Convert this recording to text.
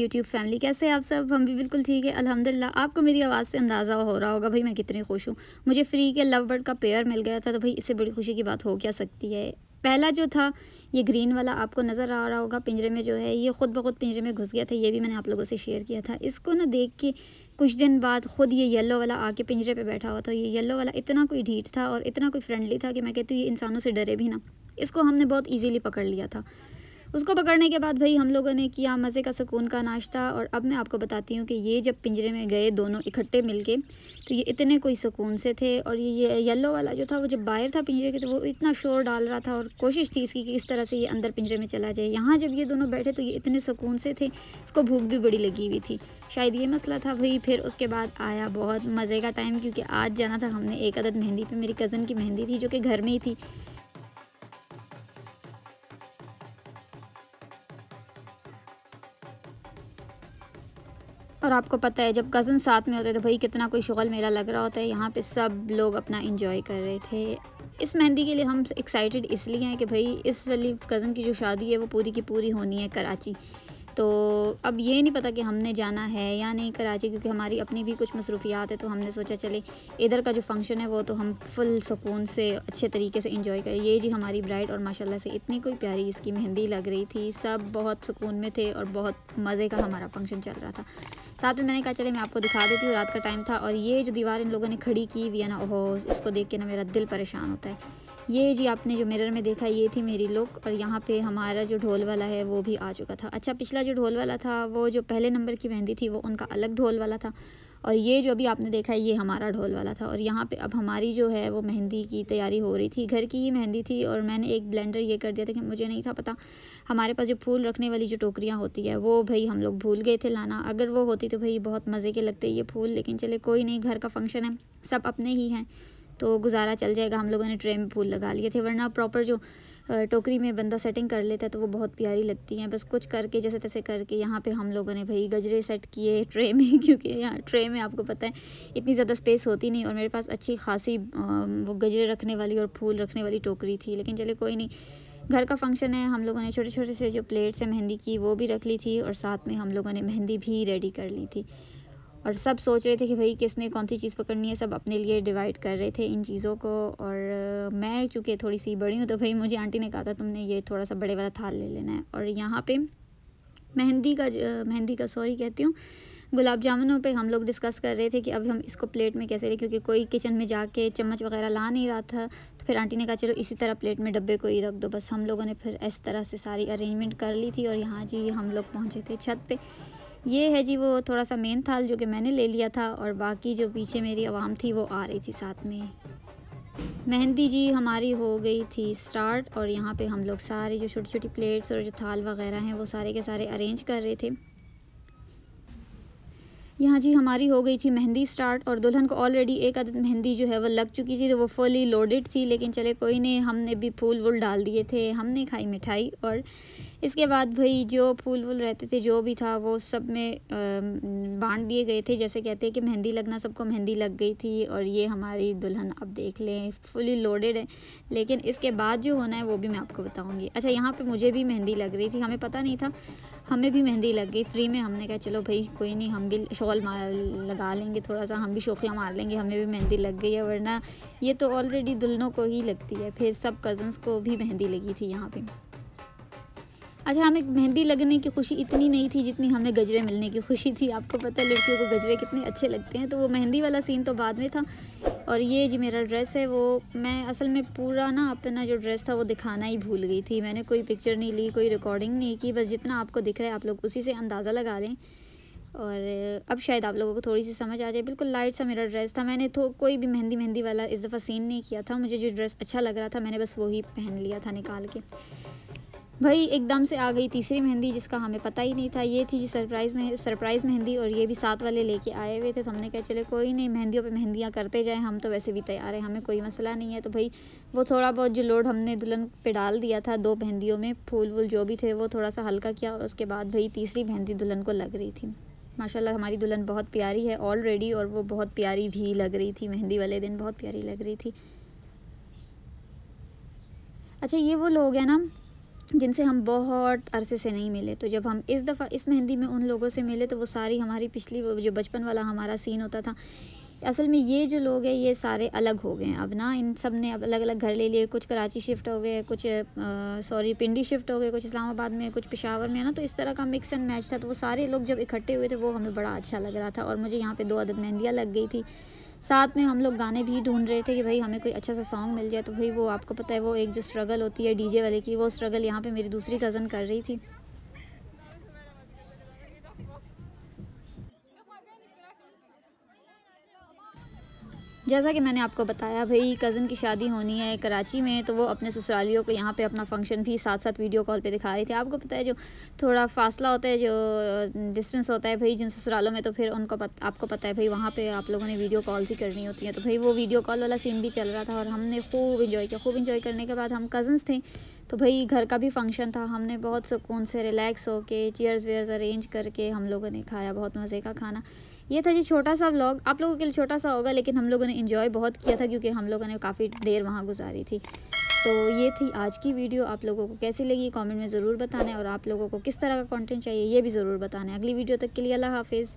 YouTube family, कैसे हैं आप सब? हम भी बिल्कुल ठीक है अल्हम्दुलिल्लाह। आपको मेरी आवाज़ से अंदाज़ा हो रहा होगा भाई मैं कितनी खुश हूँ। मुझे फ्री के लव बर्ड का पेयर मिल गया था, तो भाई इससे बड़ी खुशी की बात हो क्या सकती है। पहला जो था ये ग्रीन वाला आपको नज़र आ रहा होगा पिंजरे में, जो है ये ख़ुद ब खुद पिंजरे में घुस गया था। ये भी मैंने आप लोगों से शेयर किया था। इसको ना देख के कुछ दिन बाद ख़ुद ये येलो वाला आके पिंजरे पे बैठा हुआ था। ये येलो वाला इतना कोई ढीठ था और इतना कोई फ्रेंडली था कि मैं कहती हूँ ये इंसानों से डरे भी ना। इसको हमने बहुत ईजीली पकड़ लिया था। उसको पकड़ने के बाद भाई हम लोगों ने किया मज़े का सुकून का नाश्ता। और अब मैं आपको बताती हूँ कि ये जब पिंजरे में गए दोनों इकट्ठे मिलके, तो ये इतने कोई सुकून से थे। और ये येलो वाला जो था वो जब बाहर था पिंजरे के, तो वो इतना शोर डाल रहा था और कोशिश थी इसकी कि इस तरह से ये अंदर पिंजरे में चला जाए। यहाँ जब ये दोनों बैठे तो ये इतने सुकून से थे, इसको भूख भी बड़ी लगी हुई थी, शायद ये मसला था भाई। फिर उसके बाद आया बहुत मज़े का टाइम, क्योंकि आज जाना था हमने एक अदद मेहंदी पे। मेरी कज़न की मेहंदी थी जो कि घर में ही थी। और आपको पता है जब कज़न साथ में होते हैं तो भाई कितना कोई शुगल मेला लग रहा होता है। यहाँ पे सब लोग अपना एंजॉय कर रहे थे। इस मेहंदी के लिए हम एक्साइटेड इसलिए हैं कि भाई इस वाली कज़न की जो शादी है वो पूरी की पूरी होनी है कराची। तो अब ये नहीं पता कि हमने जाना है या नहीं कराची, क्योंकि हमारी अपनी भी कुछ मसरूफ़ियात है। तो हमने सोचा चले इधर का जो फंक्शन है वो तो हम फुल सुकून से अच्छे तरीके से एंजॉय करें। ये जी हमारी ब्राइड, और माशाल्लाह से इतनी कोई प्यारी इसकी मेहंदी लग रही थी। सब बहुत सुकून में थे और बहुत मज़े का हमारा फंक्शन चल रहा था। साथ में मैंने कहा चले मैं आपको दिखा देती हूँ, रात का टाइम था। और ये जो दीवार इन लोगों ने खड़ी की हुई है ना, ओहो, इसको देख के ना मेरा दिल परेशान होता है। ये जी आपने जो मिरर में देखा ये थी मेरी लुक। और यहाँ पे हमारा जो ढोल वाला है वो भी आ चुका था। अच्छा, पिछला जो ढोल वाला था वो जो पहले नंबर की मेहंदी थी वो उनका अलग ढोल वाला था, और ये जो अभी आपने देखा ये हमारा ढोल वाला था। और यहाँ पे अब हमारी जो है वो मेहंदी की तैयारी हो रही थी। घर की ही मेहंदी थी और मैंने एक ब्लेंडर ये कर दिया था कि मुझे नहीं था पता हमारे पास जो फूल रखने वाली जो टोकरियाँ होती है वो भाई हम लोग भूल गए थे लाना। अगर वो होती तो भाई बहुत मज़े के लगते ये फूल, लेकिन चले कोई नहीं, घर का फंक्शन है, सब अपने ही हैं तो गुजारा चल जाएगा। हम लोगों ने ट्रे में फूल लगा लिए थे, वरना प्रॉपर जो टोकरी में बंदा सेटिंग कर लेता है तो वो बहुत प्यारी लगती हैं। बस कुछ करके जैसे तैसे करके यहाँ पे हम लोगों ने भाई गजरे सेट किए ट्रे में, क्योंकि यहाँ ट्रे में आपको पता है इतनी ज़्यादा स्पेस होती नहीं, और मेरे पास अच्छी खासी वो गजरे रखने वाली और फूल रखने वाली टोकरी थी। लेकिन चले कोई नहीं, घर का फंक्शन है। हम लोगों ने छोटे छोटे से जो प्लेट्स है मेहंदी की वो भी रख ली थी, और साथ में हम लोगों ने मेहंदी भी रेडी कर ली थी। और सब सोच रहे थे कि भाई किसने कौन सी चीज़ पकड़नी है, सब अपने लिए डिवाइड कर रहे थे इन चीज़ों को। और मैं चूँकि थोड़ी सी बड़ी हूँ तो भाई मुझे आंटी ने कहा था तुमने ये थोड़ा सा बड़े वाला थाल ले लेना है। और यहाँ पे मेहंदी का सॉरी कहती हूँ, गुलाब जामुनों पे हम लोग डिस्कस कर रहे थे कि अब हम इसको प्लेट में कैसे लें, क्योंकि कोई किचन में जाके चम्मच वगैरह ला नहीं रहा था। तो फिर आंटी ने कहा चलो इसी तरह प्लेट में डब्बे को ही रख दो। बस हम लोगों ने फिर इस तरह से सारी अरेंजमेंट कर ली थी। और यहाँ जी हम लोग पहुँचे थे छत पे। ये है जी वो थोड़ा सा मेन थाल जो कि मैंने ले लिया था, और बाकी जो पीछे मेरी आवाम थी वो आ रही थी साथ में। मेहंदी जी हमारी हो गई थी स्टार्ट, और यहाँ पे हम लोग सारी जो छोटी छोटी प्लेट्स और जो थाल वगैरह हैं वो सारे के सारे अरेंज कर रहे थे। यहाँ जी हमारी हो गई थी मेहंदी स्टार्ट, और दुल्हन को ऑलरेडी एक आदत मेहंदी जो है वो लग चुकी थी, तो वो फुली लोडेड थी। लेकिन चले कोई नहीं, हमने भी फूल वूल डाल दिए थे, हमने खाई मिठाई। और इसके बाद भाई जो फूल वूल रहते थे जो भी था वो सब में बांट दिए गए थे। जैसे कहते हैं कि मेहंदी लगना, सबको मेहंदी लग गई थी। और ये हमारी दुल्हन अब देख लें फुली लोडेड है, लेकिन इसके बाद जो होना है वो भी मैं आपको बताऊँगी। अच्छा, यहाँ पर मुझे भी मेहंदी लग रही थी, हमें पता नहीं था, हमें भी मेहंदी लग गई फ्री में। हमने कहा चलो भाई कोई नहीं, हम भी शॉल मार लगा लेंगे, थोड़ा सा हम भी शोखियाँ मार लेंगे, हमें भी मेहंदी लग गई है, वरना ये तो ऑलरेडी दुल्हनों को ही लगती है। फिर सब कज़न्स को भी मेहंदी लगी थी यहाँ पे। अच्छा, हमें मेहंदी लगने की खुशी इतनी नहीं थी जितनी हमें गजरे मिलने की खुशी थी। आपको पता है लड़कियों को गजरे कितने अच्छे लगते हैं, तो वो मेहंदी वाला सीन तो बाद में था। और ये जी मेरा ड्रेस है, वो मैं असल में पूरा ना अपना जो ड्रेस था वो दिखाना ही भूल गई थी। मैंने कोई पिक्चर नहीं ली, कोई रिकॉर्डिंग नहीं की, बस जितना आपको दिख रहा है आप लोग उसी से अंदाज़ा लगा लें। और अब शायद आप लोगों को थोड़ी सी समझ आ जाए। बिल्कुल लाइट सा मेरा ड्रेस था, मैंने तो कोई भी मेहंदी वाला इस दफ़ा सीन नहीं किया था। मुझे जो ड्रेस अच्छा लग रहा था मैंने बस वही पहन लिया था निकाल के। भाई एकदम से आ गई तीसरी मेहंदी जिसका हमें पता ही नहीं था। ये थी जी सरप्राइज़ मेहंदी, और ये भी साथ वाले लेके आए हुए थे। तो हमने कहा चले कोई नहीं, मेहंदियों पे मेहंदियाँ करते जाएं, हम तो वैसे भी तैयार हैं, हमें कोई मसला नहीं है। तो भाई वो थोड़ा बहुत जो लोड हमने दुल्हन पे डाल दिया था 2 मेहंदियों में, फूल वूल जो भी थे वो थोड़ा सा हल्का किया। और उसके बाद भाई तीसरी मेहंदी दुल्हन को लग रही थी। माशाल्लाह हमारी दुल्हन बहुत प्यारी है ऑलरेडी, और वो बहुत प्यारी भी लग रही थी, मेहंदी वाले दिन बहुत प्यारी लग रही थी। अच्छा, ये वो लोग हैं ना जिनसे हम बहुत अरसे से नहीं मिले। तो जब हम इस दफ़ा इस मेहंदी में उन लोगों से मिले तो वो सारी हमारी पिछली वो जो बचपन वाला हमारा सीन होता था, असल में ये जो लोग हैं ये सारे अलग हो गए हैं अब ना। इन सब ने अब अलग-अलग घर ले लिए, कुछ कराची शिफ्ट हो गए, कुछ पिंडी शिफ्ट हो गए, कुछ इस्लामाबाद में, कुछ पेशावर में है ना। तो इस तरह का मिक्स एंड मैच था। तो वो सारे लोग जब इकट्ठे हुए थे वो हमें बड़ा अच्छा लग रहा था और मुझे यहाँ पे 2 अदद मेहंदियाँ लग गई थी। साथ में हम लोग गाने भी ढूँढ रहे थे कि भाई हमें कोई अच्छा सा सॉन्ग मिल जाए। तो भाई वो आपको पता है वो एक जो स्ट्रगल होती है डीजे वाले की, वो स्ट्रगल यहाँ पे मेरी दूसरी कज़न कर रही थी। जैसा कि मैंने आपको बताया भाई कज़न की शादी होनी है कराची में, तो वो अपने ससुरालियों को यहाँ पे अपना फ़ंक्शन भी साथ साथ वीडियो कॉल पे दिखा रही थी। आपको पता है जो थोड़ा फ़ासला होता है, जो डिस्टेंस होता है भाई जिन ससुरालों में, तो फिर उनको आपको पता है भाई वहाँ पे आप लोगों ने वीडियो कॉल्स ही करनी होती हैं। तो भाई वो वीडियो कॉल वाला सीन भी चल रहा था और हमने खूब इन्जॉय किया। खूब इन्जॉय करने के बाद हम कज़न्स थे तो भाई घर का भी फंक्शन था, हमने बहुत सुकून से रिलैक्स होके चेयर्स वेयर्स अरेंज करके हम लोगों ने खाया, बहुत मज़े का खाना। ये था जी छोटा सा व्लॉग, आप लोगों के लिए छोटा सा होगा लेकिन हम लोगों ने एंजॉय बहुत किया था क्योंकि हम लोगों ने काफ़ी देर वहाँ गुजारी थी। तो ये थी आज की वीडियो, आप लोगों को कैसी लगी कमेंट में ज़रूर बताना है और आप लोगों को किस तरह का कंटेंट चाहिए ये भी ज़रूर बताना है। अगली वीडियो तक के लिए अल्लाह हाफ़िज़।